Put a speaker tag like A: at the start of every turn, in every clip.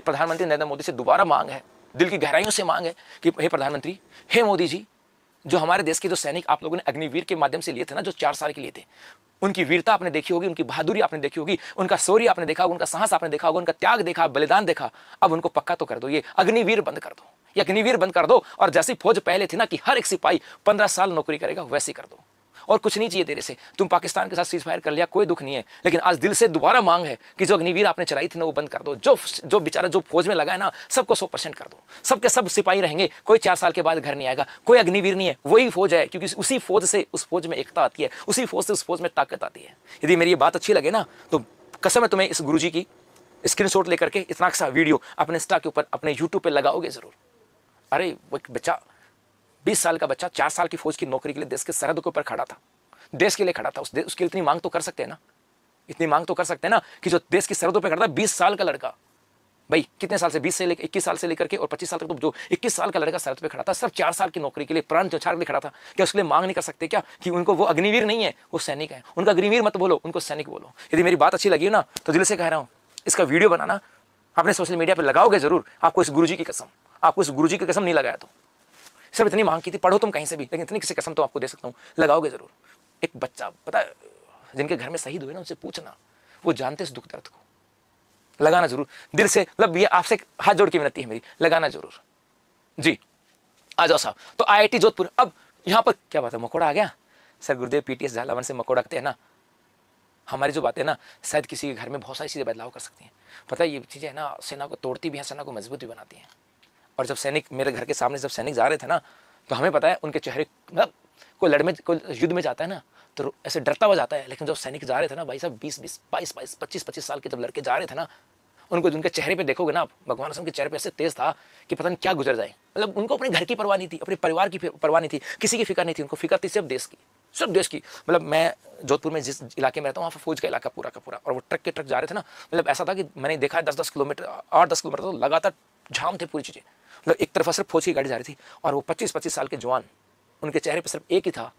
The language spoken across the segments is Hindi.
A: प्रधानमंत्री नरेंद्र मोदी से दोबारा मांग है, दिल की गहराइयों से मांग है कि हे प्रधानमंत्री, हे मोदी जी, जो हमारे देश के जो सैनिक आप लोगों ने अग्निवीर के माध्यम से लिए थे ना, जो 4 साल के लिए थे, उनकी वीरता आपने देखी होगी, उनकी बहादुरी आपने देखी होगी, उनका शौर्य आपने देखा होगा, उनका साहस आपने देखा होगा, उनका त्याग देखा, बलिदान देखा। अब उनको पक्का तो कर दो, ये अग्निवीर बंद कर दो, ये अग्निवीर बंद कर दो। और जैसी फौज पहले थी ना कि हर एक सिपाही 15 साल नौकरी करेगा, वैसे कर दो। और कुछ नहीं चाहिए तेरे से, तुम पाकिस्तान के साथ सीज फायर कर लिया, कोई दुख नहीं है, लेकिन आज दिल से दोबारा मांग है कि जो अग्निवीर आपने चलाई थी ना, वो बंद कर दो। जो बेचारा जो फौज में लगा है ना, सबको 100% कर दो। सबके सब सिपाही रहेंगे, कोई 4 साल के बाद घर नहीं आएगा, कोई अग्निवीर नहीं है, वही फौज है, क्योंकि उसी फौज से उस फौज में एकता आती है, उसी फौज से उस फौज में ताकत आती है। यदि मेरी ये बात अच्छी लगे ना, तो कसम है तुम्हें, इस गुरुजी की स्क्रीनशॉट लेकर के इतना सा वीडियो अपने इंस्टा के ऊपर, अपने यूट्यूब पे लगाओगे जरूर। अरे वो एक बच्चा, 20 साल का बच्चा 4 साल की फौज की नौकरी के लिए देश के सरहद के ऊपर खड़ा था, देश के लिए खड़ा था, उसके लिए इतनी मांग तो कर सकते हैं ना, इतनी मांग तो कर सकते हैं ना कि जो देश की सरहदों पे खड़ा था, 20 साल का लड़का, भाई कितने साल से, 20 से लेकर 21 साल से लेकर के और 25 साल तक, तो जो 21 साल का लड़का सरहद पे खड़ा था, सिर्फ 4 साल की नौकरी के लिए, प्राण न्यौछावर के लिए खड़ा था, क्या उसके लिए मांग नहीं कर सकते क्या कि उनको, वो अग्निवीर नहीं है, वो सैनिक है। उनका अग्निवीर मत बोलो, उनको सैनिक बोलो। यदि मेरी बात अच्छी लगी ना, तो दिल से कह रहा हूँ, इसका वीडियो बनाना, अपने सोशल मीडिया पर लगाओगे जरूर। आपको इस गुरुजी की कसम, आपको इस गुरुजी की कसम नहीं लगाया तो, सिर्फ इतनी मांग की थी, पढ़ो तुम कहीं से भी, लेकिन इतनी किसी कसम तो आपको दे सकता हूँ, लगाओगे जरूर। एक बच्चा पता है, जिनके घर में शहीद हुए ना, उनसे पूछना, वो जानते इस दुख दर्द को। लगाना जरूर दिल से, मतलब ये आपसे हाथ जोड़ के विनती है मेरी, लगाना जरूर जी। आ जाओ साहब। तो IIT जोधपुर, अब यहाँ पर क्या बात है, मकोड़ा आ गया सर, गुरुदेव PTS झालावन से मकोड़ा रखते हैं ना। हमारी जो बातें ना, शायद किसी के घर में बहुत सारी चीज़ें बदलाव कर सकती हैं। पता है, ये चीज़ें है ना, सेना को तोड़ती भी हैं, सेना को मजबूत भी बनाती हैं। और जब सैनिक, मेरे घर के सामने जब सैनिक जा रहे थे ना, तो हमें पता है उनके चेहरे, मतलब कोई युद्ध में जाता है ना, तो ऐसे डरता हुआ जाता है, लेकिन जब सैनिक जा रहे थे ना भाई साहब, 20-20, 22-22, 25-25 साल के जब लड़के जा रहे थे ना, उनको उनके चेहरे पे देखोगे ना, भगवान के चेहरे पे ऐसे तेज था कि पता नहीं क्या गुजर जाए। मतलब उनको अपने घर की परवाह नहीं थी, अपने परिवार की परवाह नहीं थी, किसी की फिक्र नहीं थी, उनको फिक्र थी सिर्फ देश की, सिर्फ देश की। मतलब मैं जोधपुर में जिस इलाके में रहता हूँ, वहाँ पर फौज का इलाका पूरा का पूरा, और वो ट्रक के ट्रक जा रहे थे ना, मतलब ऐसा था कि मैंने देखा है 10-10 किलोमीटर, 8-10 किलोमीटर तो लगातार जाम थे पूरी चीज़ें। मतलब एक तरफ सिर्फ फौज की गाड़ी जा रही थी, और वो 25-25 साल के जवान, उनके चेहरे पर सिर्फ एक ही था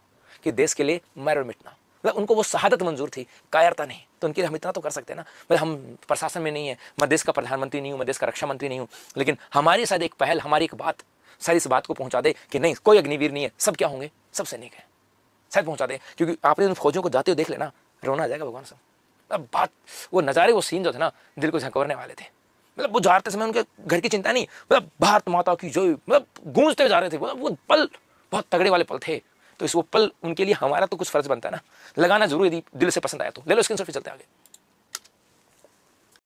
A: कि देश के लिए मर और मिटना। मतलब उनको वो शहादत मंजूर थी, कायरता नहीं। तो उनके लिए हम इतना तो कर सकते हैं ना। मतलब हम प्रशासन में नहीं है, मैं देश का प्रधानमंत्री नहीं हूँ, मैं देश का रक्षा मंत्री नहीं हूँ, लेकिन हमारी शायद एक पहल, हमारी एक बात शायद इस बात को पहुँचा दे कि नहीं, कोई अग्निवीर नहीं है, सब क्या होंगे, सब सैनिक है, शायद पहुँचा दे। क्योंकि आपने उन फौजियों को जाते हुए देख लेना, रोना आ जाएगा भगवान से। अब बात, वो नज़ारे, वो सीन जो थे ना, दिल को झंकोरने वाले थे। मतलब वो जाते समय उनके घर की चिंता नहीं, मतलब भारत माता की जय, मतलब गूंजते जा रहे थे। वो पल बहुत तगड़े वाले पल थे। तो इस वो पल उनके लिए हमारा तो कुछ फर्ज बनता है ना, लगाना जरूर, यदि दिल से पसंद आया तो। ले लो स्क्रीनशॉट, फिर चलते हैं आगे।